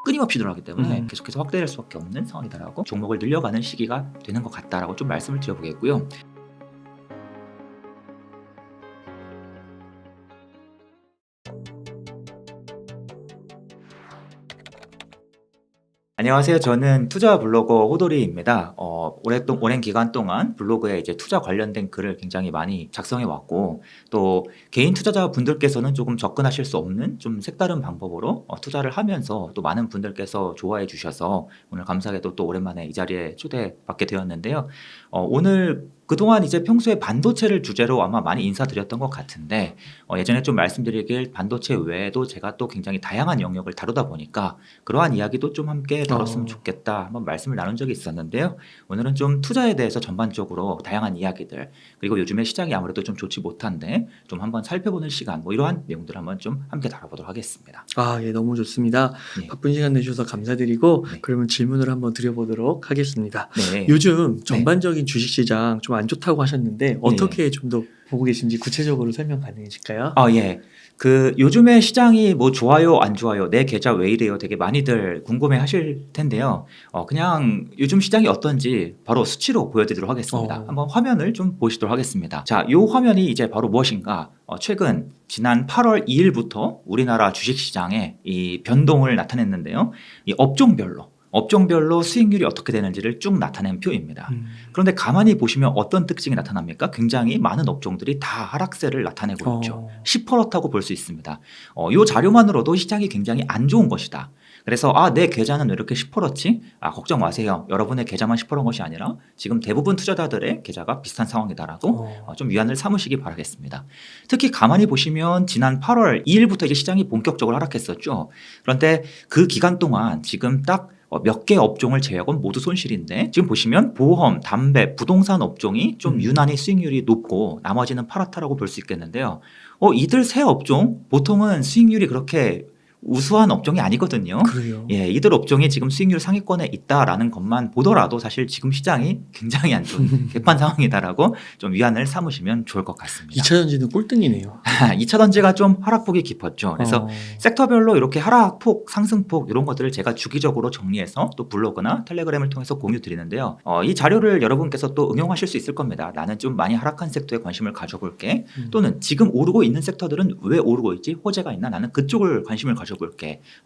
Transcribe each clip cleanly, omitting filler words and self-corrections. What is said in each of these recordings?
끊임없이 늘어나기 때문에 계속해서 확대될 수밖에 없는 상황이다라고 종목을 늘려가는 시기가 되는 것 같다라고 좀 말씀을 드려보겠고요. 안녕하세요. 저는 투자 블로거 호돌이입니다. 오랜 기간 동안 블로그에 이제 투자 관련된 글을 굉장히 많이 작성해 왔고, 또 개인 투자자 분들께서는 조금 접근하실 수 없는 좀 색다른 방법으로 투자를 하면서 또 많은 분들께서 좋아해 주셔서 오늘 감사하게도 또 오랜만에 이 자리에 초대받게 되었는데요. 오늘 그동안 이제 평소에 반도체를 주제로 아마 많이 인사드렸던 것 같은데, 예전에 좀 말씀드리길 반도체 외에도 제가 또 굉장히 다양한 영역을 다루다 보니까 그러한 이야기도 좀 함께 다뤘으면 좋겠다 한번 말씀을 나눈 적이 있었는데요. 오늘은 좀 투자에 대해서 전반적으로 다양한 이야기들, 그리고 요즘에 시장이 아무래도 좀 좋지 못한데 좀 한번 살펴보는 시간, 뭐 이러한 내용들을 한번 좀 함께 다뤄보도록 하겠습니다. 예, 너무 좋습니다. 네. 바쁜 시간 내주셔서 감사드리고, 네. 그러면 질문을 한번 드려보도록 하겠습니다. 네. 요즘 전반적인 주식시장 좀 안 좋다고 하셨는데, 어떻게 좀 더 보고 계신지 구체적으로 설명 가능하실까요? 예. 요즘에 시장이 뭐 좋아요, 안 좋아요, 내 계좌 왜 이래요? 되게 많이들 궁금해 하실 텐데요. 그냥 요즘 시장이 어떤지 바로 수치로 보여드리도록 하겠습니다. 한번 화면을 좀 보시도록 하겠습니다. 자, 요 화면이 이제 바로 무엇인가? 최근 지난 8월 2일부터 우리나라 주식시장에 이 변동을 나타냈는데요. 이 업종별로 수익률이 어떻게 되는지를 쭉 나타낸 표입니다. 그런데 가만히 보시면 어떤 특징이 나타납니까? 굉장히 많은 업종들이 다 하락세를 나타내고 있죠. 시퍼렇다고 볼 수 있습니다. 이 자료만으로도 시장이 굉장히 안 좋은 것이다. 그래서 내 계좌는 왜 이렇게 시퍼렇지? 걱정 마세요. 여러분의 계좌만 시퍼런 것이 아니라 지금 대부분 투자자들의 계좌가 비슷한 상황이다라고 좀 위안을 삼으시기 바라겠습니다. 특히 가만히 보시면 지난 8월 2일부터 이제 시장이 본격적으로 하락했었죠. 그런데 그 기간 동안 지금 딱 몇 개 업종을 제외하고는 모두 손실인데, 지금 보시면 보험, 담배, 부동산 업종이 좀 유난히 수익률이 높고 나머지는 파랗다라고 볼 수 있겠는데요. 이들 세 업종 보통은 수익률이 그렇게 우수한 업종이 아니거든요. 그래요. 예, 이들 업종이 지금 수익률 상위권에 있다라는 것만 보더라도 사실 지금 시장이 굉장히 안 좋은 개판 상황이다라고 좀 위안을 삼으시면 좋을 것 같습니다. 2차전지는 꼴등이네요. 2차전지가 좀 하락폭이 깊었죠. 그래서 섹터별로 이렇게 하락폭, 상승폭 이런 것들을 제가 주기적으로 정리해서 또 블로그나 텔레그램을 통해서 공유 드리는데요. 이 자료를 여러분께서 또 응용하실 수 있을 겁니다. 나는 좀 많이 하락한 섹터에 관심을 가져볼게. 또는 지금 오르고 있는 섹터들은 왜 오르고 있지? 호재가 있나? 나는 그쪽을 관심을 가져볼게.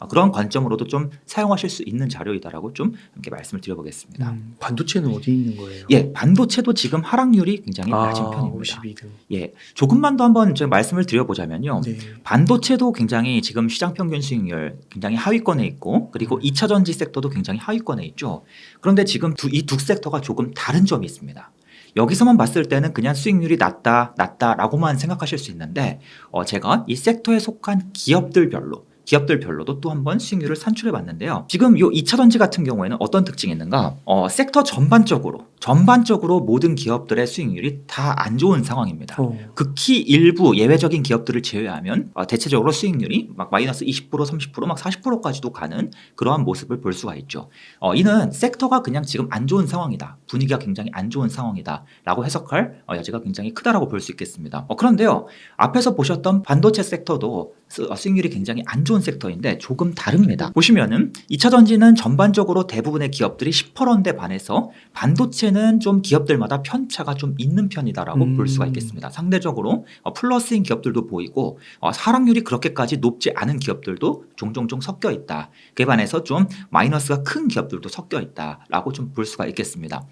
그런 관점으로도 좀 사용하실 수 있는 자료이다라고 좀 함께 말씀을 드려보겠습니다. 반도체는 어디 있는 거예요? 예, 반도체도 지금 하락률이 굉장히 낮은 편입니다. 52등. 예, 조금만 더 한번 제가 말씀을 드려보자면요. 네. 반도체도 굉장히 지금 시장 평균 수익률 굉장히 하위권에 있고, 그리고 2차전지 섹터도 굉장히 하위권에 있죠. 그런데 지금 이 두 섹터가 조금 다른 점이 있습니다. 여기서만 봤을 때는 그냥 수익률이 낮다라고만 생각하실 수 있는데, 제가 이 섹터에 속한 기업들별로도 또 한번 수익률을 산출해 봤는데요. 지금 이 2차전지 같은 경우에는 어떤 특징이 있는가? 섹터 전반적으로 모든 기업들의 수익률이 다 안 좋은 상황입니다. 극히 일부 예외적인 기업들을 제외하면 대체적으로 수익률이 막 마이너스 20%, 30%, 막 40%까지도 가는 그러한 모습을 볼 수가 있죠. 이는 섹터가 그냥 지금 안 좋은 상황이다. 분위기가 굉장히 안 좋은 상황이다. 라고 해석할 여지가 굉장히 크다라고 볼 수 있겠습니다. 그런데요. 앞에서 보셨던 반도체 섹터도 수익률이 굉장히 안 좋은 섹터인데 조금 다릅니다. 보시면은 2차전지는 전반적으로 대부분의 기업들이 10%대 반해서 반도체는 좀 기업들마다 편차가 좀 있는 편이다라고 볼 수가 있겠습니다. 상대적으로 플러스인 기업들도 보이고 하락률이 그렇게까지 높지 않은 기업들도 종종 섞여 있다. 그에 반해서 좀 마이너스가 큰 기업들도 섞여 있다라고 좀 볼 수가 있겠습니다.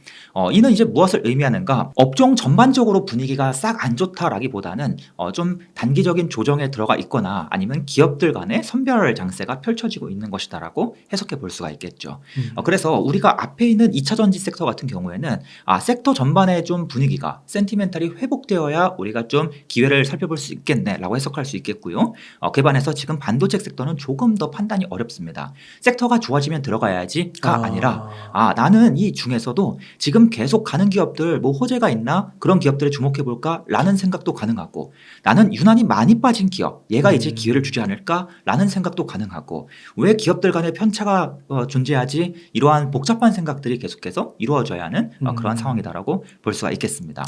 이는 이제 무엇을 의미하는가? 업종 전반적으로 분위기가 싹 안 좋다라기보다는 좀 단기적인 조정에 들어가 있거나 아니면 기업들 간의 선별 장세가 펼쳐지고 있는 것이다라고 해석해 볼 수가 있겠죠. 그래서 우리가 앞에 있는 2차전지 섹터 같은 경우에는 섹터 전반의 좀 분위기가 센티멘탈이 회복되어야 우리가 좀 기회를 살펴볼 수 있겠네라고 해석할 수 있겠고요. 그에 반해서 지금 반도체 섹터는 조금 더 판단이 어렵습니다. 섹터가 좋아지면 들어가야지가 아니라 나는 이 중에서도 지금 계속 가는 기업들 뭐 호재가 있나? 그런 기업들에 주목해 볼까라는 생각도 가능하고, 나는 유난히 많이 빠진 기업, 얘가 이제 기회를 주지 않을까라는 생각도 가능하고 왜 기업들 간의 편차가 존재하지 이러한 복잡한 생각들이 계속해서 이루어져야 하는 그러한 상황이다라고 볼 수가 있겠습니다.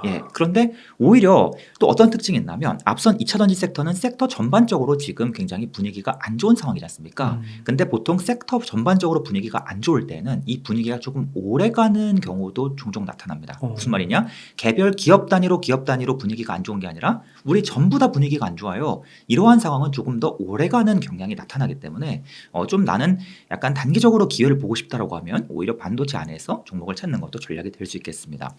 예, 그런데 오히려 또 어떤 특징이 있냐면 앞선 2차 전지 섹터는 섹터 전반적으로 지금 굉장히 분위기가 안 좋은 상황이지 않습니까? 근데 보통 섹터 전반적으로 분위기가 안 좋을 때는 이 분위기가 조금 오래가는 경우도 종종 나타납니다. 무슨 말이냐? 개별 기업 단위로 분위기가 안 좋은 게 아니라 우리 전부 다 분위기가 안 좋아요. 이러한 상황은 조금 더 오래가는 경향이 나타나기 때문에 좀 나는 약간 단기적으로 기회를 보고 싶다라고 하면 오히려 반도체 안에서 종목을 찾는 것도 전략이 될 수 있겠습니다.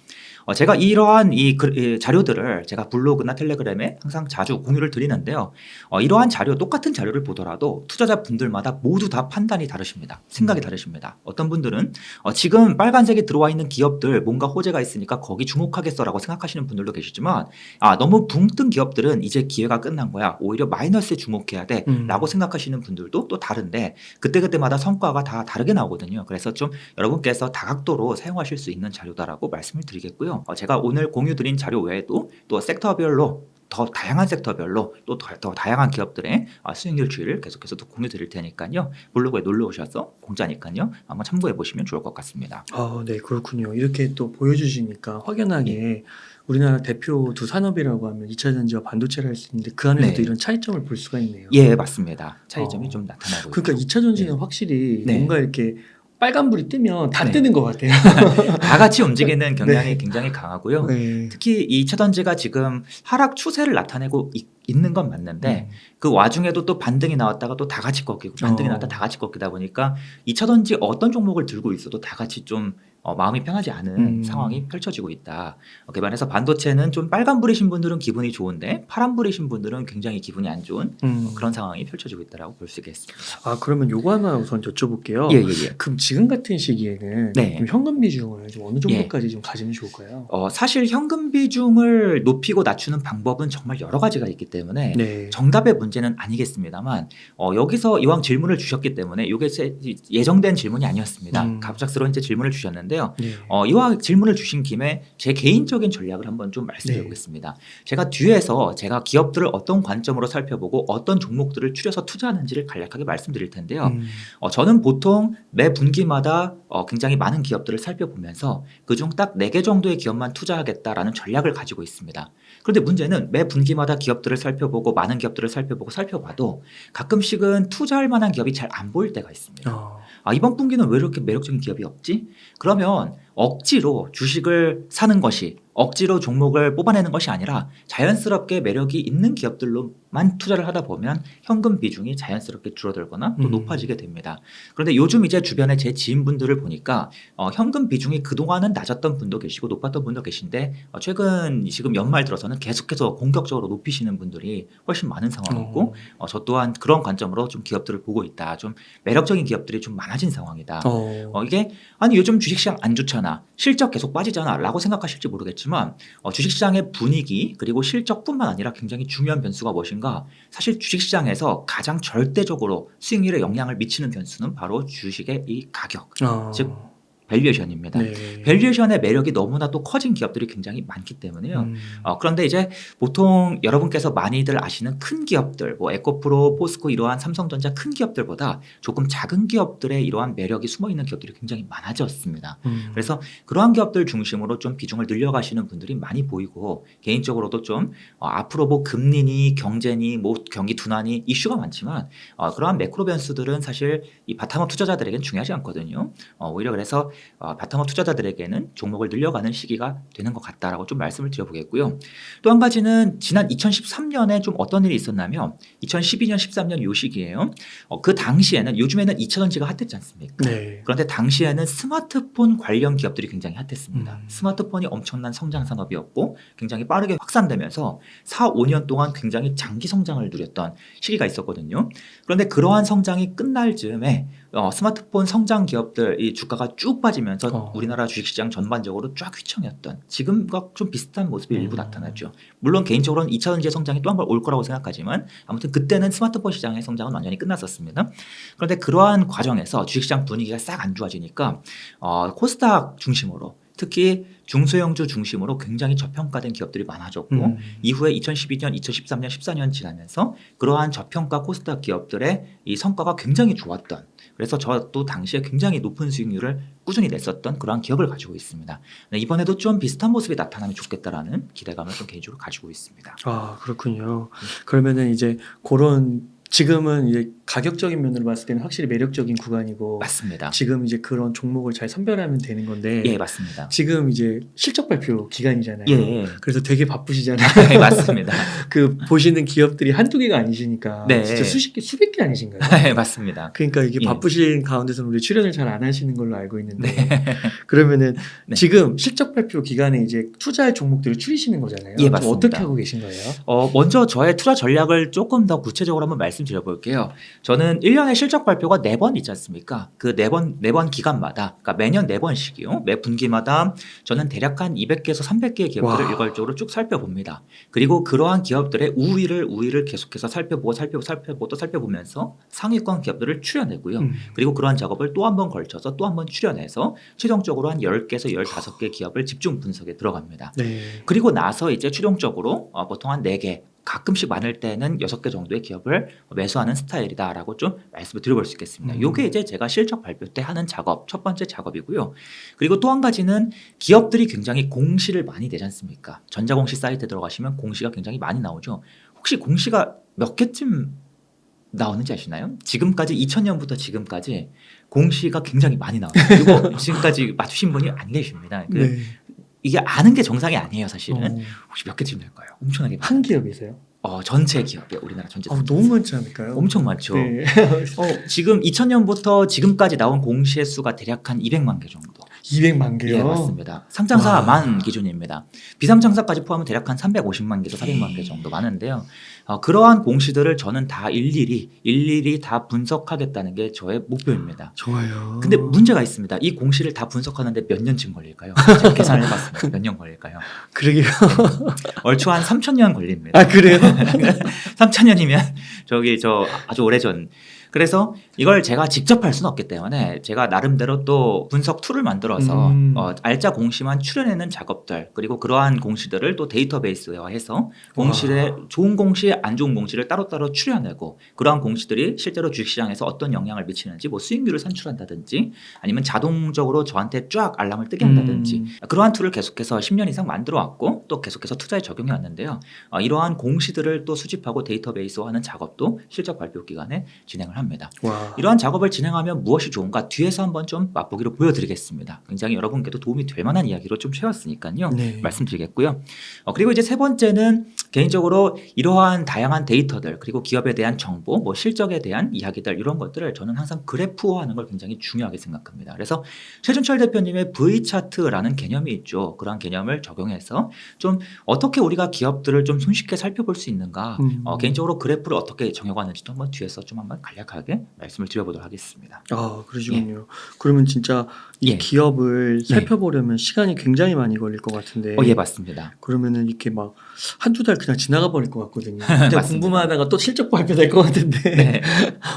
제가 이러한 이 자료들을 제가 블로그나 텔레그램에 항상 자주 공유를 드리는데요. 이러한 자료 똑같은 자료를 보더라도 투자자분들마다 모두 다 판단이 다르십니다. 생각이 다르십니다. 어떤 분들은 지금 빨간색이 들어와 있는 기업들 뭔가 호재가 있으니까 거기 주목하겠어라고 생각하시는 분들도 계시지만 너무 붕 뜬 기업들은 이제 기회가 끝난 거야. 오히려 마이너스에 주목해야 돼 라고 생각하시는 분들도 또 다른데 그때그때마다 성과가 다 다르게 나오거든요. 그래서 좀 여러분께서 다각도로 사용하실 수 있는 자료다라고 말씀을 드리겠고요. 제가 오늘 공유 드린 자료 외에도 또 섹터별로 더 다양한 섹터별로 또 더 다양한 기업들의 수익률 추이를 계속해서 또 공유 드릴 테니까요. 블로그에 놀러 오셔서 공짜니까요. 한번 참고해 보시면 좋을 것 같습니다. 네, 그렇군요. 이렇게 또 보여주시니까 확연하게 우리나라 대표 두 산업이라고 하면 2차 전지와 반도체를 할 수 있는데 그 안에서도 네. 이런 차이점을 볼 수가 있네요. 예, 맞습니다. 차이점이 좀 나타나고 그러니까 있죠. 2차 전지는 확실히 네. 뭔가 이렇게 빨간불이 뜨면 다 네. 뜨는 것 같아요. 다 같이 움직이는 경향이 네. 굉장히 강하고요. 네. 특히 이 2차 전지가 지금 하락 추세를 나타내고 있는 건 맞는데 그 와중에도 또 반등이 나왔다가 또 다 같이 꺾이고 반등이 나왔다 다 같이 꺾이다 보니까 2차 전지 어떤 종목을 들고 있어도 다 같이 좀 마음이 편하지 않은 상황이 펼쳐지고 있다. 개발해서 반도체는 좀 빨간불이신 분들은 기분이 좋은데 파란불이신 분들은 굉장히 기분이 안 좋은 그런 상황이 펼쳐지고 있다라고 볼 수 있겠습니다. 그러면 요거 하나 우선 여쭤볼게요. 예. 그럼 지금 같은 시기에는 네. 좀 현금 비중을 좀 어느 정도까지 좀 가지면 좋을까요? 사실 현금 비중을 높이고 낮추는 방법은 정말 여러 가지가 있기 때문에 네. 정답의 문제는 아니겠습니다만 여기서 이왕 질문을 주셨기 때문에 이게 예정된 질문이 아니었습니다. 갑작스러운 이제 질문을 주셨는데요. 네. 이왕 질문을 주신 김에 제 개인적인 전략을 한번 좀 말씀드려 보겠습니다. 제가 뒤에서 제가 기업들을 어떤 관점으로 살펴보고 어떤 종목들을 추려서 투자하는지를 간략하게 말씀드릴 텐데요. 저는 보통 매 분기마다 굉장히 많은 기업들을 살펴보면서 그중 딱 4개 정도의 기업만 투자하겠다라는 전략을 가지고 있습니다. 그런데 문제는 매 분기마다 기업들을 살펴보고 많은 기업들을 살펴봐도 가끔씩은 투자할 만한 기업이 잘 안 보일 때가 있습니다. 이번 분기는 왜 이렇게 매력적인 기업이 없지? 그러면 억지로 주식을 사는 것이 억지로 종목을 뽑아내는 것이 아니라 자연스럽게 매력이 있는 기업들로만 투자를 하다 보면 현금 비중이 자연스럽게 줄어들거나 또 높아지게 됩니다. 그런데 요즘 이제 주변에 제 지인분들을 보니까 현금 비중이 그동안은 낮았던 분도 계시고 높았던 분도 계신데 최근 지금 연말 들어서는 계속해서 공격적으로 높이시는 분들이 훨씬 많은 상황이고 저 또한 그런 관점으로 좀 기업들을 보고 있다. 좀 매력적인 기업들이 좀 많아진 상황이다. 이게 아니 요즘 주식시장 안 좋잖아. 실적 계속 빠지잖아 라고 생각하실지 모르겠지만 주식시장의 분위기 그리고 실적뿐만 아니라 굉장히 중요한 변수가 무엇인가 사실 주식시장에서 가장 절대적으로 수익률에 영향을 미치는 변수는 바로 주식의 이 가격 즉 밸류에이션입니다. 네. 밸류에이션의 매력이 너무나 또 커진 기업들이 굉장히 많기 때문에요. 그런데 이제 보통 여러분께서 많이들 아시는 큰 기업들, 뭐 에코프로, 포스코 이러한 삼성전자 큰 기업들보다 조금 작은 기업들의 이러한 매력이 숨어 있는 기업들이 굉장히 많아졌습니다. 그래서 그러한 기업들 중심으로 좀 비중을 늘려가시는 분들이 많이 보이고 개인적으로도 좀 앞으로 뭐 금리니 경제니 뭐 경기 둔화니 이슈가 많지만 그러한 매크로 변수들은 사실 이 바텀업 투자자들에게는 중요하지 않거든요. 오히려 그래서 바텀업 투자자들에게는 종목을 늘려가는 시기가 되는 것 같다라고 좀 말씀을 드려보겠고요. 또 한 가지는 지난 2013년에 좀 어떤 일이 있었냐면 2012년, 13년 요 시기예요. 그 당시에는 요즘에는 2차 전지가 핫했지 않습니까? 네. 그런데 당시에는 스마트폰 관련 기업들이 굉장히 핫했습니다. 스마트폰이 엄청난 성장 산업이었고 굉장히 빠르게 확산되면서 4, 5년 동안 굉장히 장기 성장을 누렸던 시기가 있었거든요. 그런데 그러한 성장이 끝날 즈음에 스마트폰 성장 기업들 이 주가가 쭉 빠지면서 우리나라 주식시장 전반적으로 쫙 휘청였던 지금과 좀 비슷한 모습이 일부 나타났죠. 물론 개인적으로는 2차 전지의 성장이 또 한 번 올 거라고 생각하지만 아무튼 그때는 스마트폰 시장의 성장은 완전히 끝났었습니다. 그런데 그러한 과정에서 주식시장 분위기가 싹 안 좋아지니까 코스닥 중심으로 특히 중소형주 중심으로 굉장히 저평가된 기업들이 많아졌고 이후에 2012년, 2013년, 14년 지나면서 그러한 저평가 코스닥 기업들의 이 성과가 굉장히 좋았던, 그래서 저도 당시에 굉장히 높은 수익률을 꾸준히 냈었던 그러한 기업을 가지고 있습니다. 네, 이번에도 좀 비슷한 모습이 나타나면 좋겠다라는 기대감을 좀 개인적으로 가지고 있습니다. 아, 그렇군요. 그러면은 이제 그런 지금은 이제 가격적인 면으로 봤을 때는 확실히 매력적인 구간이고 맞습니다. 지금 이제 그런 종목을 잘 선별하면 되는 건데 예, 맞습니다. 지금 이제 실적 발표 기간이잖아요. 예, 그래서 되게 바쁘시잖아요. 예, 맞습니다. 그 보시는 기업들이 한두 개가 아니시니까 네. 진짜 수백 개 아니신가요? 예, 맞습니다. 그러니까 이게 예. 바쁘신 가운데서 우리 출연을 잘 안 하시는 걸로 알고 있는데 네. 그러면은 네. 지금 실적 발표 기간에 이제 투자할 종목들을 추리시는 거잖아요. 예, 좀 맞습니다. 어떻게 하고 계신 거예요? 먼저 저의 투자 전략을 조금 더 구체적으로 한번 말씀드려 볼게요. 저는 1년에 실적 발표가 4번 있지 않습니까? 그 4번 기간마다, 그러니까 매년 4번씩이요. 매 분기마다 저는 대략 한 200개에서 300개의 기업들을 와. 일괄적으로 쭉 살펴봅니다. 그리고 그러한 기업들의 우위를 계속해서 살펴보고 또 살펴보면서 상위권 기업들을 추려내고요. 그리고 그러한 작업을 또 한 번 걸쳐서 또 한 번 추려내서 최종적으로 한 10개에서 15개 기업을 집중 분석에 들어갑니다. 네. 그리고 나서 이제 최종적으로 보통 한 4개, 가끔씩 많을 때는 6개 정도의 기업을 매수하는 스타일이다라고 좀 말씀을 드려볼 수 있겠습니다. 이게 이제 제가 실적 발표 때 하는 작업, 첫 번째 작업이고요. 그리고 또 한 가지는 기업들이 굉장히 공시를 많이 내지 않습니까? 전자공시 사이트에 들어가시면 공시가 굉장히 많이 나오죠. 혹시 공시가 몇 개쯤 나오는지 아시나요? 지금까지 2000년부터 지금까지 공시가 굉장히 많이 나와요. 그리고 지금까지 맞추신 분이 안 계십니다. 네. 이게 아는 게 정상이 아니에요, 사실은. 어, 혹시 몇 개쯤 될까요? 엄청나게 많아요. 한 기업이세요? 전체 기업이요. 우리나라 전체. 너무 많지 않을까요? 엄청 많죠. 네. 지금 2000년부터 지금까지 나온 공시의 수가 대략 한 200만 개 정도. 200만 개요? 예, 맞습니다. 상장사만 기준입니다. 비상장사까지 포함하면 대략 한 350만 개에서 400만 개 정도 많은데요. 그러한 공시들을 저는 다 일일이 다 분석하겠다는 게 저의 목표입니다. 좋아요. 근데 문제가 있습니다. 이 공시를 다 분석하는데 몇 년쯤 걸릴까요? 제가 계산을 해봤습니다. 몇 년 걸릴까요? 그러게요. 얼추 한 3,000년 걸립니다. 아, 그래요? 3,000년이면 저 아주 오래전. 그래서 이걸 제가 직접 할 수는 없기 때문에 제가 나름대로 또 분석 툴을 만들어서 알짜 공시만 추려내는 작업들, 그리고 그러한 공시들을 또 데이터베이스화해서 공시를 좋은 공시, 안 좋은 공시를 따로따로 추려내고 그러한 공시들이 실제로 주식시장에서 어떤 영향을 미치는지, 뭐 수익률을 산출한다든지 아니면 자동적으로 저한테 쫙 알람을 뜨게 한다든지 그러한 툴을 계속해서 10년 이상 만들어 왔고 또 계속해서 투자에 적용해 왔는데요. 이러한 공시들을 또 수집하고 데이터베이스화하는 작업도 실적 발표 기간에 진행을 합니다. 와. 이러한 작업을 진행하면 무엇이 좋은가 뒤에서 한번 좀 맛보기로 보여드리겠습니다. 굉장히 여러분께도 도움이 될 만한 이야기로 좀 채웠으니까요. 네. 말씀드리겠고요. 그리고 이제 세 번째는 개인적으로 이러한 다양한 데이터들, 그리고 기업에 대한 정보, 뭐 실적에 대한 이야기들, 이런 것들을 저는 항상 그래프화하는 걸 굉장히 중요하게 생각합니다. 그래서 최준철 대표님의 V차트라는 개념이 있죠. 그러한 개념을 적용해서 좀 어떻게 우리가 기업들을 좀 손쉽게 살펴볼 수 있는가, 개인적으로 그래프를 어떻게 정해가는지도 한번 뒤에서 좀 한번 간략하게 말씀을 드려보도록 하겠습니다. 아, 그러시군요. 그러면 진짜 이 예. 기업을 예. 살펴보려면 시간이 굉장히 많이 걸릴 것 같은데. 예, 맞습니다. 그러면은 이렇게 막 한두 달 그냥 지나가 버릴 것 같거든요. 그냥 맞습니다. 궁금만 하다가 또 실적 발표될 것 같은데. 네.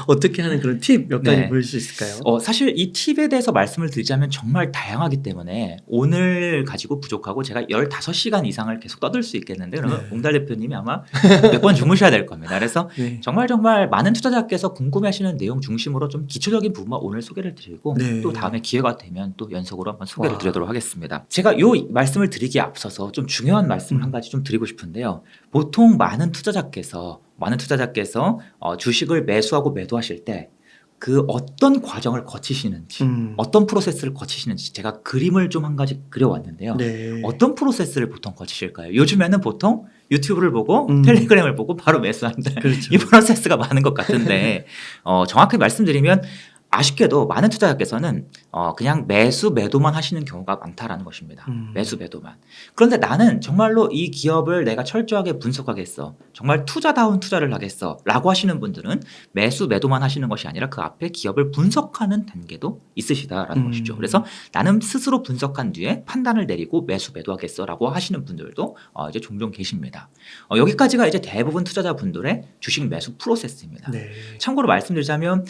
어떻게 하는 그런 팁 몇 가지 네. 보여줄 수 있을까요? 사실 이 팁에 대해서 말씀을 드리자면 정말 다양하기 때문에 오늘 가지고 부족하고 제가 15시간 이상을 계속 떠들 수 있겠는데 그러면 네. 옹달 대표님이 아마 몇 번 주무셔야 될 겁니다. 그래서 네. 정말 많은 투자자께서 궁금해하시는 내용 중심으로 좀 기초적인 부분만 오늘 소개를 드리고 네. 또 다음에 기회가 되면 또 연속으로 한번 소개를 와. 드리도록 하겠습니다. 제가 이 말씀을 드리기에 앞서서 좀 중요한 말씀을 한 가지 좀 드리고 싶은데요. 보통 많은 투자자께서 주식을 매수하고 매도하실 때 그 어떤 과정을 거치시는지, 어떤 프로세스를 거치시는지 제가 그림을 좀 한 가지 그려왔는데요. 네. 어떤 프로세스를 보통 거치실까요? 요즘에는 보통 유튜브를 보고 음. 텔레그램을 보고 바로 매수하는데 그렇죠. 이 프로세스가 많은 것 같은데 정확히 말씀드리면 아쉽게도 많은 투자자께서는 그냥 매도만 하시는 경우가 많다라는 것입니다. 매도만. 그런데 나는 정말로 이 기업을 내가 철저하게 분석하겠어, 정말 투자다운 투자를 하겠어 라고 하시는 분들은 매도만 하시는 것이 아니라 그 앞에 기업을 분석하는 단계도 있으시다라는 것이죠. 그래서 나는 스스로 분석한 뒤에 판단을 내리고 매도하겠어 라고 하시는 분들도 이제 종종 계십니다. 여기까지가 이제 대부분 투자자분들의 주식 매수 프로세스입니다. 네. 참고로 말씀드리자면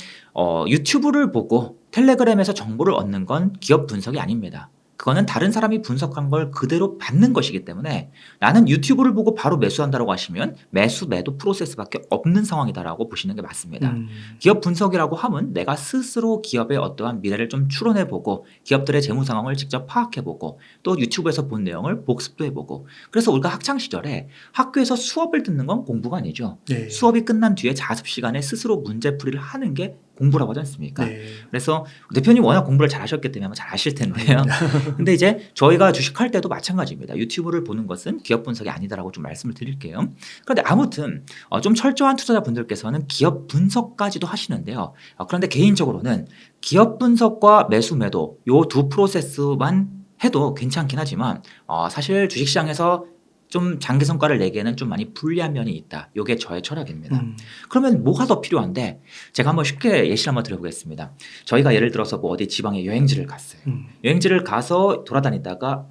유튜브를 보고 텔레그램에서 정보를 얻는 건 기업 분석이 아닙니다. 그거는 다른 사람이 분석한 걸 그대로 받는 것이기 때문에 나는 유튜브를 보고 바로 매수한다라고 하시면 매수 매도 프로세스밖에 없는 상황이다라고 보시는 게 맞습니다. 기업 분석이라고 하면 내가 스스로 기업의 어떠한 미래를 좀 추론해보고 기업들의 재무 상황을 직접 파악해보고 또 유튜브에서 본 내용을 복습도 해보고 그래서 우리가 학창 시절에 학교에서 수업을 듣는 건 공부가 아니죠. 네. 수업이 끝난 뒤에 자습 시간에 스스로 문제풀이를 하는 게 공부라고 하지 않습니까? 네. 그래서 대표님 워낙 공부를 잘 하셨기 때문에 아마 잘 아실 텐데요. 근데 이제 저희가 주식할 때도 마찬가지입니다. 유튜브를 보는 것은 기업 분석이 아니다라고 좀 말씀을 드릴게요. 그런데 아무튼 좀 철저한 투자자분들께서는 기업 분석까지도 하시는데요. 그런데 개인적으로는 기업 분석과 매수 매도 요 두 프로세스만 해도 괜찮긴 하지만 사실 주식시장에서 좀 장기 성과를 내기에는 좀 많이 불리한 면이 있다. 이게 저의 철학입니다. 그러면 뭐가 더 필요한데 제가 한번 쉽게 예시를 한번 드려보겠습니다. 저희가 예를 들어서 뭐 어디 지방에 여행지를 갔어요. 여행지를 가서 돌아다니다가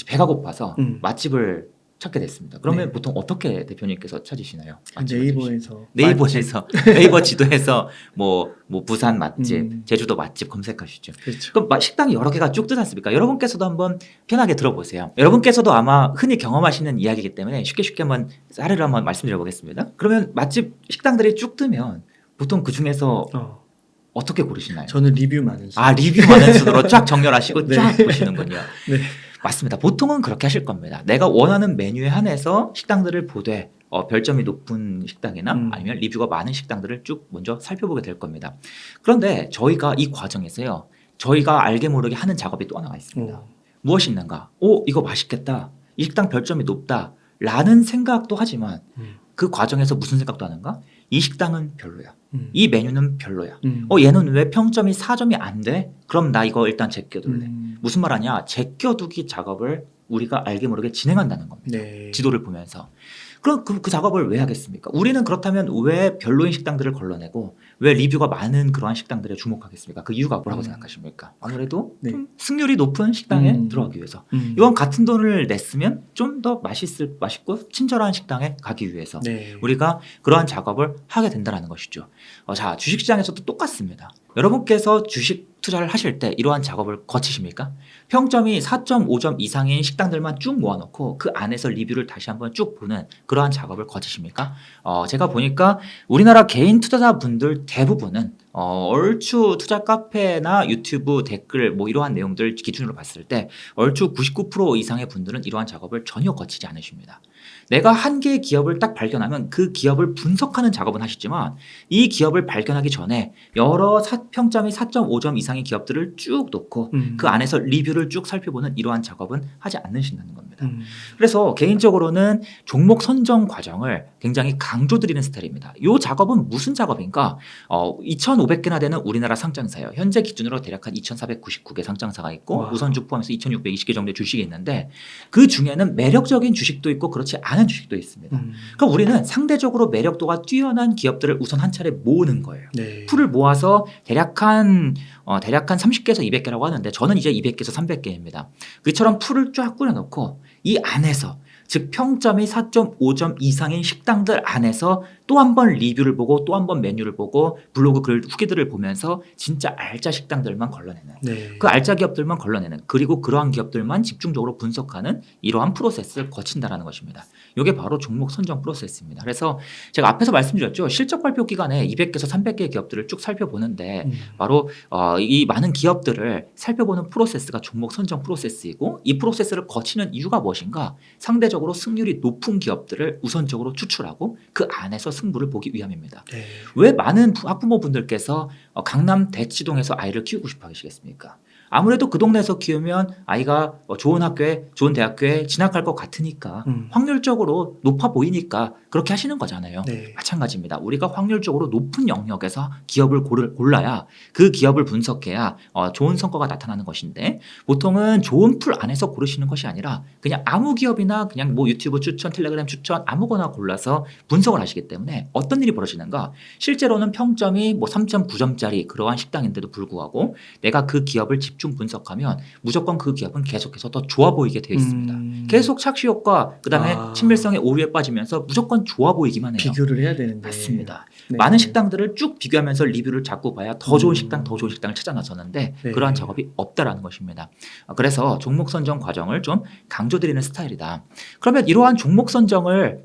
배가 고파서 맛집을 찾게 됐습니다. 그러면 네. 보통 어떻게 대표님께서 찾으시나요? 맛집을 네이버에서 네이버 지도에서 뭐 부산 맛집, 음. 제주도 맛집 검색하시죠. 그렇죠. 그럼 식당이 여러 개가 쭉 뜨지 않습니까? 여러분께서도 한번 편하게 들어보세요. 여러분께서도 아마 흔히 경험하시는 이야기이기 때문에 쉽게 한번 사례를 한번 말씀드려보겠습니다. 그러면 맛집 식당들이 쭉 뜨면 보통 그 중에서 어떻게 고르시나요? 저는 리뷰 많은 수. 리뷰 많은 순으로 쫙 정렬하시고 네. 쫙 보시는군요. 네. 맞습니다. 보통은 그렇게 하실 겁니다. 내가 원하는 메뉴에 한해서 식당들을 보되 별점이 높은 식당이나 아니면 리뷰가 많은 식당들을 쭉 먼저 살펴보게 될 겁니다. 그런데 저희가 이 과정에서요. 저희가 알게 모르게 하는 작업이 또 하나가 있습니다. 무엇이 있는가? 이거 맛있겠다. 이 식당 별점이 높다. 라는 생각도 하지만 그 과정에서 무슨 생각도 하는가? 이 식당은 별로야. 이 메뉴는 별로야. 얘는 왜 평점이 4점이 안 돼? 그럼 나 이거 일단 제껴둘래. 무슨 말하냐? 제껴두기 작업을 우리가 알게 모르게 진행한다는 겁니다. 네. 지도를 보면서. 그럼 그 작업을 왜 하겠습니까? 우리는 그렇다면 왜 별로인 식당들을 걸러내고 왜 리뷰가 많은 그러한 식당들에 주목하겠습니까? 그 이유가 뭐라고 생각하십니까? 아무래도 네. 좀 승률이 높은 식당에 들어가기 위해서. 이건 같은 돈을 냈으면 좀 더 맛있고 친절한 식당에 가기 위해서 네. 우리가 그러한 작업을 하게 된다는 것이죠. 자, 주식시장에서도 똑같습니다. 여러분께서 주식 투자를 하실 때 이러한 작업을 거치십니까? 평점이 4.5점 이상인 식당들만 쭉 모아놓고 그 안에서 리뷰를 다시 한번 쭉 보는 그러한 작업을 거치십니까? 제가 보니까 우리나라 개인 투자자분들 대부분은 얼추 투자 카페나 유튜브 댓글 뭐 이러한 내용들 기준으로 봤을 때 얼추 99% 이상의 분들은 이러한 작업을 전혀 거치지 않으십니다. 내가 한 개의 기업을 딱 발견하면 그 기업을 분석하는 작업은 하시지만 이 기업을 발견하기 전에 여러 평점이 4.5점 이상의 기업들을 쭉 놓고 그 안에서 리뷰를 쭉 살펴보는 이러한 작업은 하지 않으신다는 겁니다. 그래서 개인적으로는 종목 선정 과정을 굉장히 강조드리는 스타일입니다. 이 작업은 무슨 작업인가? 2,500개나 되는 우리나라 상장사예요. 현재 기준으로 대략 한 2,499개 상장사가 있고 와. 우선주 포함해서 2,620개 정도의 주식이 있는데 그 중에는 매력적인 주식도 있고 그렇지 않은 주식도 있습니다. 그럼 우리는 상대적으로 매력도가 뛰어난 기업들을 우선 한 차례 모으는 거예요. 네. 풀을 모아서 대략 한 30개에서 200개라고 하는데 저는 이제 200개에서 300개입니다. 그처럼 풀을 쫙 꾸려놓고 이 안에서 즉 평점이 4.5점 이상인 식당들 안에서 또 한 번 리뷰를 보고 또 한 번 메뉴를 보고 블로그 글 후기들을 보면서 진짜 알짜 식당들만 걸러내는 네. 그 알짜 기업들만 걸러내는 그리고 그러한 기업들만 집중적으로 분석하는 이러한 프로세스를 거친다라는 것입니다. 이게 바로 종목 선정 프로세스입니다. 그래서 제가 앞에서 말씀드렸죠. 실적 발표 기간에 200개에서 300개의 기업들을 쭉 살펴보는데 바로 이 많은 기업들을 살펴보는 프로세스가 종목 선정 프로세스이고 이 프로세스를 거치는 이유가 무엇인가? 상대적으로 승률이 높은 기업들을 우선적으로 추출하고 그 안에서 승부를 보기 위함입니다. 네. 왜 많은 학부모분들께서 강남 대치동에서 아이를 키우고 싶어 하시겠습니까? 아무래도 그 동네에서 키우면 아이가 좋은 학교에 좋은 대학교에 진학할 것 같으니까 확률적으로 높아 보이니까 그렇게 하시는 거잖아요. 네. 마찬가지입니다. 우리가 확률적으로 높은 영역에서 기업을 골라야 그 기업을 분석해야 좋은 성과가 나타나는 것인데 보통은 좋은 풀 안에서 고르시는 것이 아니라 그냥 아무 기업이나 그냥 뭐 유튜브 추천, 텔레그램 추천 아무거나 골라서 분석을 하시기 때문에 어떤 일이 벌어지는가? 실제로는 평점이 뭐 3.9점짜리 자리 그러한 식당인데도 불구하고 내가 그 기업을 집중 분석하면 무조건 그 기업은 계속해서 더 좋아 보이게 되어 있습니다. 계속 착시 효과 그다음에 친밀성의 오류에 빠지면서 무조건 좋아 보이기만 해요. 비교를 해야 되는데. 맞습니다. 네. 많은 식당들을 쭉 비교하면서 리뷰를 자꾸 봐야 더 좋은 식당, 더 좋은 식당을 찾아 나서는데 네. 그러한 작업이 없다라는 것입니다. 그래서 종목 선정 과정을 좀 강조드리는 스타일이다. 그러면 이러한 종목 선정을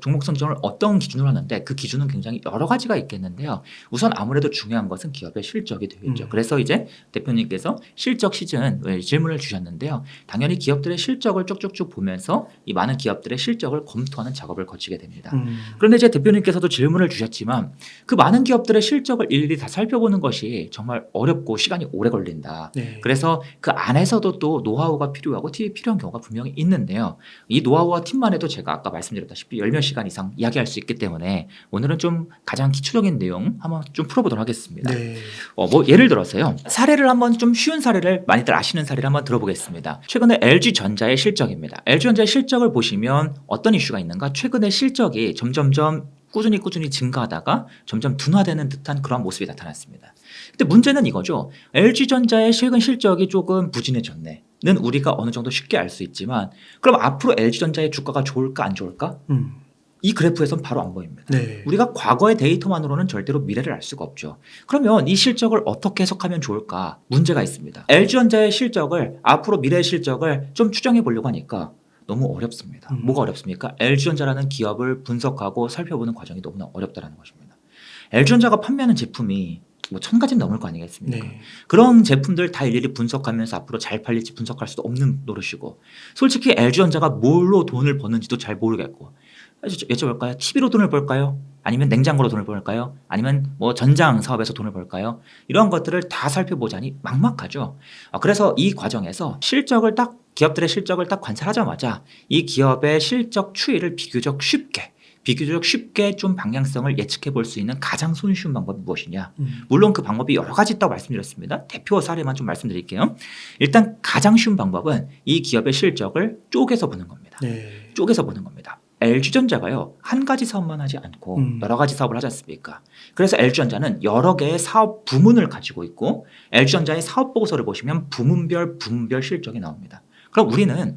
어떤 기준으로 하는데 그 기준은 굉장히 여러 가지가 있겠는데요. 우선 아무래도 중요한 것은 기업의 실적이 되겠죠. 그래서 이제 대표님께서 실적 시즌 질문을 주셨는데요. 당연히 기업들의 실적을 쭉쭉쭉 보면서 이 많은 기업들의 실적을 검토하는 작업을 거치게 됩니다. 그런데 이제 대표님께서도 질문을 주셨지만 그 많은 기업들의 실적을 일일이 다 살펴보는 것이 정말 어렵고 시간이 오래 걸린다. 네. 그래서 그 안에서도 또 노하우가 필요하고 팁이 필요한 경우가 분명히 있는데요. 이 노하우와 팁만 해도 제가 아까 말씀드렸다시피 10몇 시간 이상 이야기할 수 있기 때문에 오늘은 좀 가장 기초적인 내용 한번 좀 풀어보도록 하겠습니다. 네. 뭐 예를 들어서요. 사례를 한번 좀 쉬운 사례를 많이들 아시는 사례를 한번 들어보겠습니다. 최근에 LG전자의 실적입니다. LG전자의 실적을 보시면 어떤 이슈가 있는가? 최근에 실적이 점점점 꾸준히 증가하다가 점점 둔화되는 듯한 그런 모습이 나타났습니다. 근데 문제는 이거죠. LG전자의 최근 실적이 조금 부진해졌네. 는 우리가 어느 정도 쉽게 알 수 있지만 그럼 앞으로 LG전자의 주가가 좋을까 안 좋을까? 이 그래프에선 바로 안 보입니다. 네. 우리가 과거의 데이터만으로는 절대로 미래를 알 수가 없죠. 그러면 이 실적을 어떻게 해석하면 좋을까? 문제가 있습니다. LG전자의 실적을 앞으로 미래의 실적을 좀 추정해 보려고 하니까 너무 어렵습니다. 뭐가 어렵습니까? LG전자라는 기업을 분석하고 살펴보는 과정이 너무나 어렵다는 것입니다. LG전자가 판매하는 제품이 뭐 1000가지 넘을 거 아니겠습니까? 네. 그런 제품들 다 일일이 분석하면서 앞으로 잘 팔릴지 분석할 수도 없는 노릇이고 솔직히 LG전자가 뭘로 돈을 버는지도 잘 모르겠고 여쭤볼까요? TV로 돈을 벌까요? 아니면 냉장고로 돈을 벌까요? 아니면 뭐 전장 사업에서 돈을 벌까요? 이런 것들을 다 살펴보자니 막막하죠. 그래서 이 과정에서 기업들의 실적을 딱 관찰하자마자 이 기업의 실적 추이를 비교적 쉽게 좀 방향성을 예측해 볼 수 있는 가장 손쉬운 방법이 무엇이냐. 물론 그 방법이 여러 가지 있다고 말씀드렸습니다. 대표 사례만 좀 말씀드릴게요. 일단 가장 쉬운 방법은 이 기업의 실적을 쪼개서 보는 겁니다. 네. 쪼개서 보는 겁니다. LG전자가요 한 가지 사업만 하지 않고 여러 가지 사업을 하지 않습니까? 그래서 LG전자는 여러 개의 사업 부문을 가지고 있고 LG전자의 사업 보고서를 보시면 부문별 실적이 나옵니다. 그럼 우리는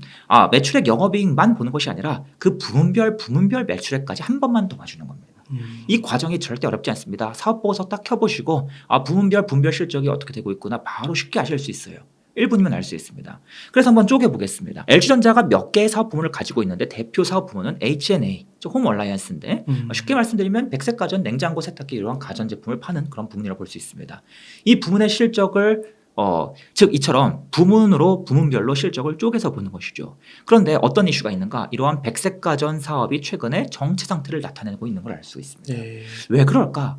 매출액 영업이익만 보는 것이 아니라 그 부문별 매출액까지 한 번만 더 봐주는 겁니다. 이 과정이 절대 어렵지 않습니다. 사업 보고서 딱 켜보시고 부문별 실적이 어떻게 되고 있구나 바로 쉽게 아실 수 있어요. 1분이면 알 수 있습니다. 그래서 한번 쪼개보겠습니다. LG전자가 몇 개의 사업 부문을 가지고 있는데 대표 사업 부문은 H&A, 홈 얼라이언스인데 쉽게 말씀드리면 백색가전, 냉장고, 세탁기 이러한 가전제품을 파는 그런 부문이라고 볼 수 있습니다. 이 부문의 실적을 즉 이처럼 부문별로 실적을 쪼개서 보는 것이죠. 그런데 어떤 이슈가 있는가? 이러한 백색가전 사업이 최근에 정체 상태를 나타내고 있는 걸 알 수 있습니다. 네. 왜 그럴까?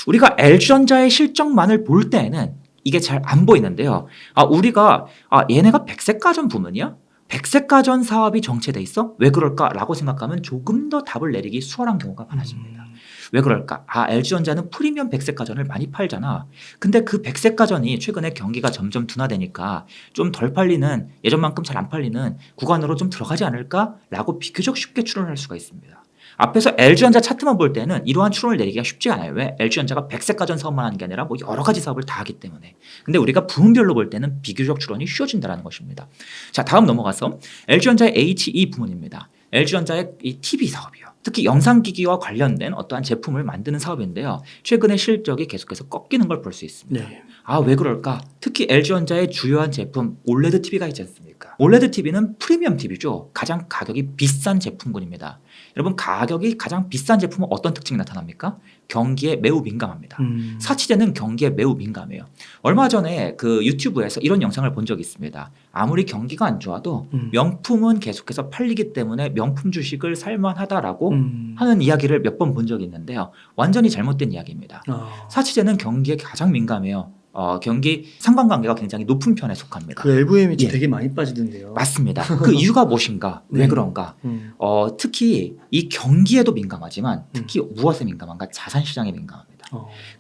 우리가 LG전자의 실적만을 볼 때에는 이게 잘 안 보이는데요. 우리가 얘네가 백색가전 부문이야? 백색가전 사업이 정체돼 있어? 왜 그럴까라고 생각하면 조금 더 답을 내리기 수월한 경우가 많아집니다. 왜 그럴까? LG전자는 프리미엄 백색가전을 많이 팔잖아. 근데 그 백색가전이 최근에 경기가 점점 둔화되니까 좀 덜 팔리는 예전만큼 잘 안 팔리는 구간으로 좀 들어가지 않을까라고 비교적 쉽게 추론할 수가 있습니다. 앞에서 LG전자 차트만 볼 때는 이러한 추론을 내리기가 쉽지 않아요. 왜? LG전자가 백색가전 사업만 하는 게 아니라 뭐 여러 가지 사업을 다 하기 때문에. 근데 우리가 부문별로 볼 때는 비교적 추론이 쉬워진다는 것입니다. 자, 다음 넘어가서 LG전자의 HE 부문입니다. LG전자의 이 TV 사업이요. 특히 영상기기와 관련된 어떠한 제품을 만드는 사업인데요. 최근에 실적이 계속해서 꺾이는 걸 볼 수 있습니다. 네. 왜 그럴까? 특히 LG전자의 주요한 제품 OLED TV가 있지 않습니까? OLED TV는 프리미엄 TV죠. 가장 가격이 비싼 제품군입니다. 여러분 가격이 가장 비싼 제품은 어떤 특징이 나타납니까? 경기에 매우 민감합니다. 사치제는 경기에 매우 민감해요. 얼마 전에 그 유튜브에서 이런 영상을 본 적이 있습니다. 아무리 경기가 안 좋아도 명품은 계속해서 팔리기 때문에 명품 주식을 살만하다라고 하는 이야기를 몇 번 본 적이 있는데요. 완전히 잘못된 이야기입니다. 사치제는 경기에 가장 민감해요. 경기 상관관계가 굉장히 높은 편에 속합니다. 그 LVMH 예. 되게 많이 빠지던데요. 맞습니다. 그 이유가 무엇인가? 네. 왜 그런가? 특히 이 경기에도 민감하지만 특히 무엇에 민감한가? 자산시장에 민감합니다.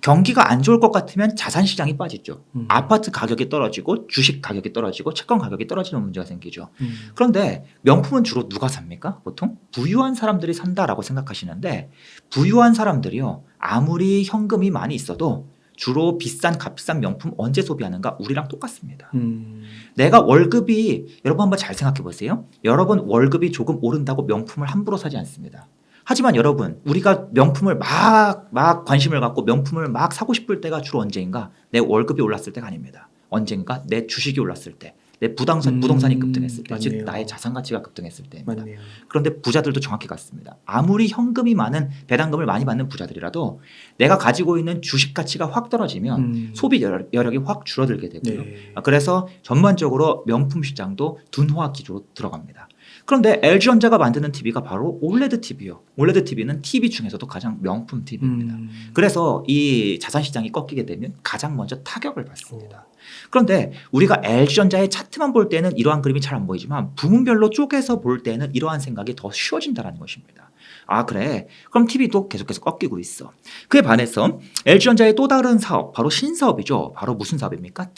경기가 안 좋을 것 같으면 자산시장이 빠지죠. 아파트 가격이 떨어지고 주식 가격이 떨어지고 채권 가격이 떨어지는 문제가 생기죠. 그런데 명품은 주로 누가 삽니까? 보통 부유한 사람들이 산다라고 생각하시는데 부유한 사람들이요. 아무리 현금이 많이 있어도 주로 비싼 값비싼 명품 언제 소비하는가? 우리랑 똑같습니다. 음. 내가 월급이 여러분 한번 잘 생각해 보세요. 여러분 월급이 조금 오른다고 명품을 함부로 사지 않습니다. 하지만 여러분 우리가 명품을 막 관심을 갖고 명품을 막 사고 싶을 때가 주로 언제인가? 내 월급이 올랐을 때가 아닙니다. 언젠가 내 주식이 올랐을 때, 내 부동산이 급등했을 때, 즉 맞네요. 나의 자산 가치가 급등했을 때입니다. 맞네요. 그런데 부자들도 정확히 같습니다. 아무리 현금이 많은 배당금을 많이 받는 부자들이라도 내가 가지고 있는 주식 가치가 확 떨어지면 소비 여력이 확 줄어들게 되고요. 네. 그래서 전반적으로 명품 시장도 둔화 기조로 들어갑니다. 그런데 LG전자가 만드는 TV가 바로 올레드 TV요. 올레드 TV는 TV 중에서도 가장 명품 TV입니다. 그래서 이 자산 시장이 꺾이게 되면 가장 먼저 타격을 받습니다. 그런데 우리가 LG전자의 차트만 볼 때는 이러한 그림이 잘 안 보이지만 부문별로 쪼개서 볼 때는 이러한 생각이 더 쉬워진다는 것입니다. 아 그래? 그럼 TV도 계속해서 꺾이고 있어. 그에 반해서 LG전자의 또 다른 사업, 바로 신사업이죠. 바로 무슨 사업입니까?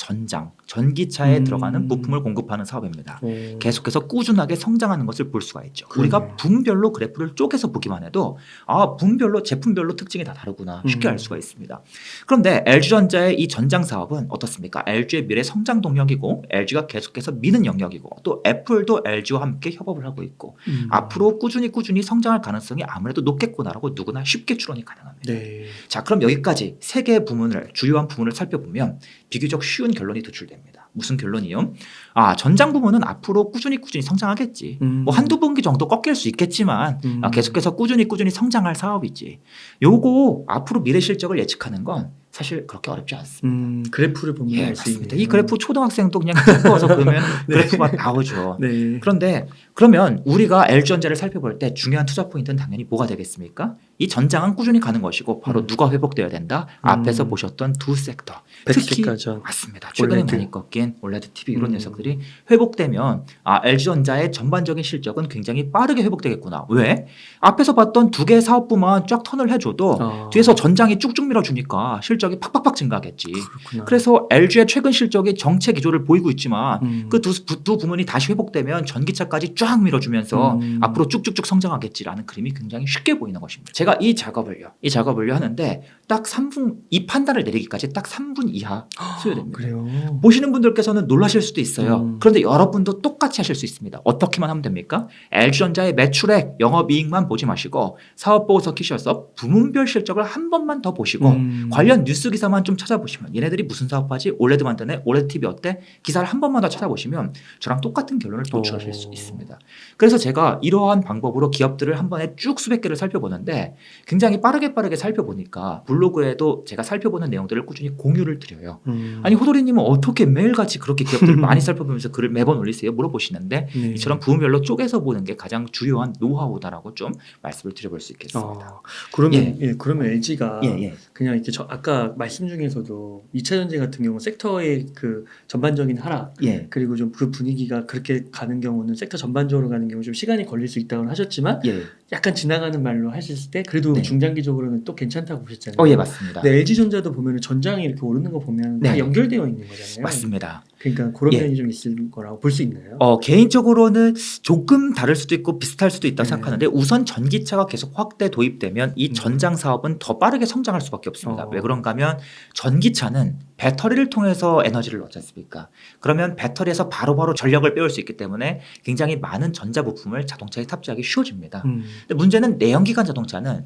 전기차에 들어가는 부품을 공급하는 사업입니다. 계속해서 꾸준하게 성장하는 것을 볼 수가 있죠. 그러네요. 우리가 부문별로 그래프를 쪼개서 보기만 해도 아 부문별로 제품별로 특징이 다 다르구나 쉽게 알 수가 있습니다. 그런데 LG전자의 이 전장 사업은 어떻습니까? LG의 미래 성장 동력이고 LG가 계속해서 미는 영역이고 또 애플도 LG와 함께 협업을 하고 있고 앞으로 꾸준히 성장할 가능성이 아무래도 높겠구나라고 누구나 쉽게 추론이 가능합니다. 네. 자 그럼 여기까지 세 개의 부문을 주요한 부문을 살펴보면 비교적 쉬운 결론이 도출됩니다. 무슨 결론이요? 아 전장 부문은 앞으로 꾸준히 성장하겠지. 뭐 한두 분기 정도 꺾일 수 있겠지만 계속해서 꾸준히 성장할 사업이지. 요거 앞으로 미래 실적을 예측하는 건 사실 그렇게 어렵지 않습니다. 그래프를 보면 예, 알 수 맞습니다. 있네요. 이 그래프 초등학생도 그냥 짚어서 그러면 네. 그래프가 나오죠. 네. 그런데 그러면 우리가 LG전자를 살펴볼 때 중요한 투자 포인트는 당연히 뭐가 되겠습니까? 이 전장은 꾸준히 가는 것이고 바로 누가 회복되어야 된다? 앞에서 보셨던 두 섹터. 특히 백색가전. 맞습니다. 최근에 올레드. 많이 꺾인 올레드 TV 이런 녀석들이 회복되면 LG전자의 전반적인 실적은 굉장히 빠르게 회복되겠구나. 왜? 앞에서 봤던 두 개의 사업부만 쫙 턴을 해줘도 뒤에서 전장이 쭉쭉 밀어주니까 실적이 팍팍팍 증가하겠지. 그렇구나. 그래서 LG의 최근 실적이 정체 기조를 보이고 있지만 그 그 두 부문이 다시 회복되면 전기차까지 쫙 밀어주면서 앞으로 쭉쭉쭉 성장하겠지라는 그림이 굉장히 쉽게 보이는 것입니다. 제가 이 작업을요 하는데 딱 3분 이 판단을 내리기까지 딱 3분 이하 소요됩니다. 그래요. 보시는 분들께서는 놀라실 수도 있어요. 그런데 여러분도 똑같이 하실 수 있습니다. 어떻게만 하면 됩니까? LG전자의 매출액, 영업이익만 보지 마시고 사업보고서 키셔서 부문별 실적을 한 번만 더 보시고 관련 뉴스 기사만 좀 찾아보시면 얘네들이 무슨 사업하지? 올레드 만드네? 올레드 TV 어때? 기사를 한 번만 더 찾아보시면 저랑 똑같은 결론을 도출하실 수 있습니다. 그래서 제가 이러한 방법으로 기업들을 한 번에 쭉 수백 개를 살펴보는데 굉장히 빠르게 살펴보니까 블로그에도 제가 살펴보는 내용들을 꾸준히 공유를 드려요. 아니 호돌이님은 어떻게 매일같이 그렇게 기업들을 많이 살펴보면서 글을 매번 올리세요? 물어보시는데 네. 이처럼 부문별로 쪼개서 보는 게 가장 주요한 노하우다라고 좀 말씀을 드려볼 수 있겠습니다. 그러면 LG가 예. 그냥 이렇게 아까 말씀 중에서도 2차 전지 같은 경우 섹터의 그 전반적인 하락 예. 그리고 좀 그 분위기가 그렇게 가는 경우는 섹터 전반적으로 가는 경우 좀 시간이 걸릴 수 있다고 하셨지만 예. 약간 지나가는 말로 하셨을 때 그래도 네. 중장기적으로는 또 괜찮다고 보셨잖아요. 예, 맞습니다. 근데 LG전자도 보면 전장이 이렇게 오르는 거 보면 다 네. 연결되어 있는 거잖아요. 맞습니다. 그러니까 그런 예. 면이 좀 있을 거라고 볼 수 있나요? 개인적으로는 조금 다를 수도 있고 비슷할 수도 있다고 네. 생각하는데 우선 전기차가 계속 확대 도입되면 이 전장 사업은 더 빠르게 성장할 수밖에 없습니다. 왜 그런가 하면 전기차는 배터리를 통해서 에너지를 얻지 않습니까? 그러면 배터리에서 바로바로 전력을 빼올 수 있기 때문에 굉장히 많은 전자 부품을 자동차에 탑재하기 쉬워집니다. 근데 문제는 내연기관 자동차는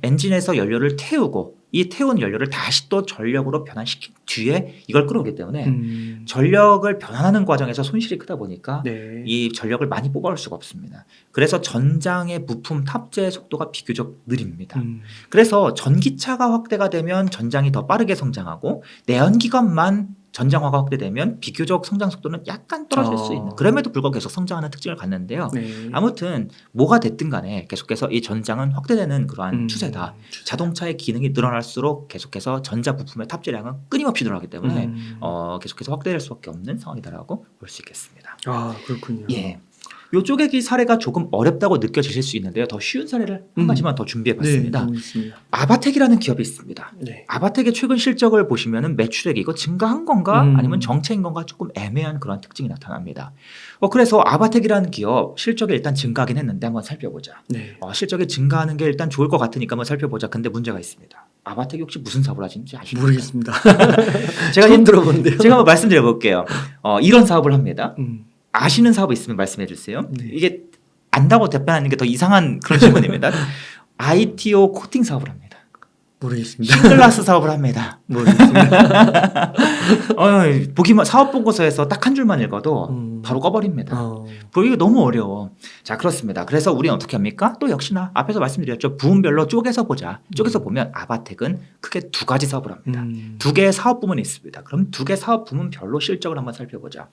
엔진에서 연료를 태우고 이 태운 연료를 다시 또 전력으로 변환시킨 뒤에 이걸 끌어오기 때문에 전력을 변환하는 과정에서 손실이 크다 보니까 네. 이 전력을 많이 뽑아올 수가 없습니다. 그래서 전장의 부품 탑재 속도가 비교적 느립니다. 그래서 전기차가 확대가 되면 전장이 더 빠르게 성장하고 내연기관만 전장화가 확대되면 비교적 성장 속도는 약간 떨어질 수 있는 그럼에도 불구하고 계속 성장하는 특징을 갖는데요. 네. 아무튼 뭐가 됐든 간에 계속해서 이 전장은 확대되는 그러한 추세다. 자동차의 기능이 늘어날수록 계속해서 전자 부품의 탑재량은 끊임없이 늘어나기 때문에 계속해서 확대될 수밖에 없는 상황이다라고 볼 수 있겠습니다. 그렇군요. 예. 요 쪼개기 사례가 조금 어렵다고 느껴지실 수 있는데요. 더 쉬운 사례를 한 가지만 더 준비해봤습니다. 네, 있습니다. 아바텍이라는 기업이 있습니다. 네. 아바텍의 최근 실적을 보시면은 매출액이 이거 증가한 건가 음. 아니면 정체인 건가 조금 애매한 그런 특징이 나타납니다. 그래서 아바텍이라는 기업 실적이 일단 증가하긴 했는데 한번 살펴보자. 네. 실적이 증가하는 게 일단 좋을 것 같으니까 한번 살펴보자. 근데 문제가 있습니다. 아바텍이 혹시 무슨 사업을 하시는지 아십니까? 모르겠습니다. 제가 처음 들어본데요. 제가 한번 말씀드려 볼게요. 이런 사업을 합니다. 음. 아시는 사업 있으면 말씀해 주세요. 네. 이게 안다고 답변하는 게 더 이상한 그런 질문입니다. ITO 코팅 사업을 합니다. 모르겠습니다. 싱글라스 사업을 합니다. 모르겠습니다. 보기만 사업 보고서에서 딱 한 줄만 읽어도 음. 바로 꺼버립니다. 어. 보기가 너무 어려워. 자, 그렇습니다. 그래서 우리는 어떻게 합니까? 또 역시나 앞에서 말씀드렸죠. 부문별로 쪼개서 보자. 쪼개서 보면 아바텍은 크게 두 가지 사업을 합니다. 두 개의 사업 부문이 있습니다. 그럼 두 개 사업 부문별로 실적을 한번 살펴보자.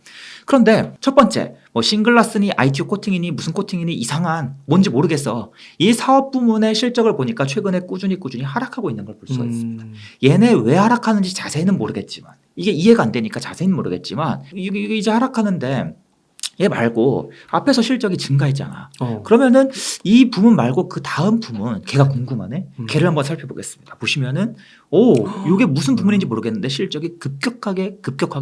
그런데 첫 번째, 싱글라스니 ITO 코팅이니 무슨 코팅이니 이상한 뭔지 모르겠어. 이 사업 부문의 실적을 보니까 최근에 꾸준히 하락하고 있는 걸 볼 수가 있습니다. 얘네 왜 하락하는지 자세히는 모르겠지만 이게 이해가 안 되니까 자세히는 모르겠지만 이게 이제 하락하는데 얘 말고 앞에서 실적이 증가했잖아. 그러면은 이 부문 말고 그 다음 부문 걔가 궁금하네. 걔를 한번 살펴보겠습니다. 보시면은 이게 무슨 부문인지 모르겠는데 실적이 급격하게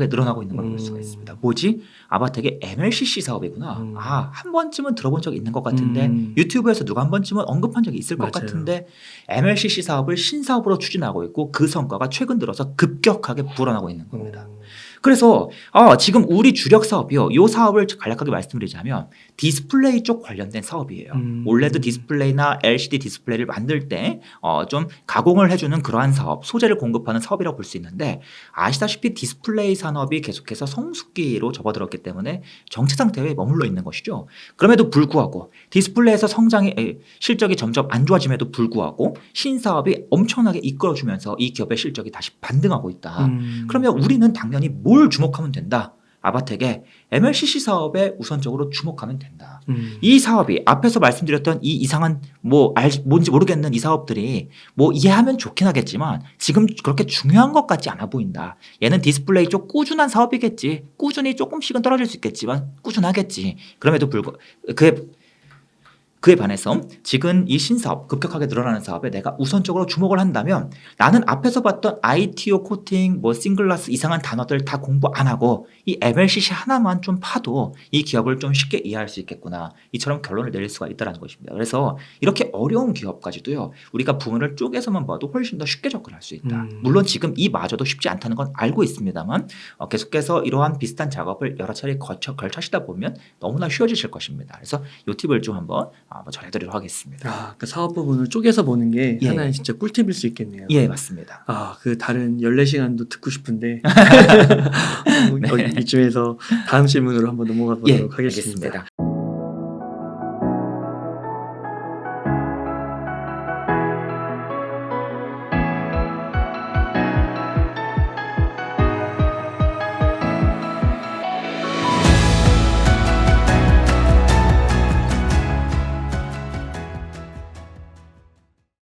늘어나고 있는 걸 볼 수가 있습니다. 뭐지? 아바텍의 MLCC 사업이구나. 한 번쯤은 들어본 적이 있는 것 같은데 유튜브에서 누가 한 번쯤은 언급한 적이 있을 것 맞아요. 같은데 MLCC 사업을 신사업으로 추진하고 있고 그 성과가 최근 들어서 급격하게 불어나고 있는 겁니다. 그래서 지금 우리 주력 사업이요. 이 사업을 간략하게 말씀드리자면 디스플레이 쪽 관련된 사업이에요. 올레드 디스플레이나 LCD 디스플레이를 만들 때 좀 가공을 해주는 그러한 사업, 소재를 공급하는 사업이라고 볼 수 있는데 아시다시피 디스플레이 산업이 계속해서 성숙기로 접어들었기 때문에 정체 상태에 머물러 있는 것이죠. 그럼에도 불구하고 디스플레이에서 실적이 점점 안 좋아짐에도 불구하고 신사업이 엄청나게 이끌어주면서 이 기업의 실적이 다시 반등하고 있다. 그러면 우리는 당연히 뭘 주목하면 된다? 아바텍의 MLCC 사업에 우선적으로 주목하면 된다. 이 사업이 앞에서 말씀드렸던 이 이상한 뭔지 모르겠는 이 사업들이 이해하면 좋긴 하겠지만 지금 그렇게 중요한 것 같지 않아 보인다. 얘는 디스플레이 쪽 꾸준한 사업이겠지. 꾸준히 조금씩은 떨어질 수 있겠지만 꾸준하겠지. 그럼에도 불구하고 그에 반해서 지금 이 신사업 급격하게 늘어나는 사업에 내가 우선적으로 주목을 한다면 나는 앞에서 봤던 ITO 코팅 싱글라스 이상한 단어들 다 공부 안 하고 이 MLCC 하나만 좀 파도 이 기업을 좀 쉽게 이해할 수 있겠구나. 이처럼 결론을 내릴 수가 있다는 것입니다. 그래서 이렇게 어려운 기업까지도요. 우리가 부문을 쪼개서만 봐도 훨씬 더 쉽게 접근할 수 있다. 물론 지금 이마저도 쉽지 않다는 건 알고 있습니다만 계속해서 이러한 비슷한 작업을 여러 차례 걸쳐시다 보면 너무나 쉬워지실 것입니다. 그래서 이 팁을 좀 한번 전해드리도록 하겠습니다. 그 사업 부분을 쪼개서 보는 게 예. 하나의 진짜 꿀팁일 수 있겠네요. 예, 맞습니다. 그 다른 14시간도 듣고 싶은데 이쯤에서 다음 질문으로 한번 넘어가 보도록 하겠습니다. 알겠습니다.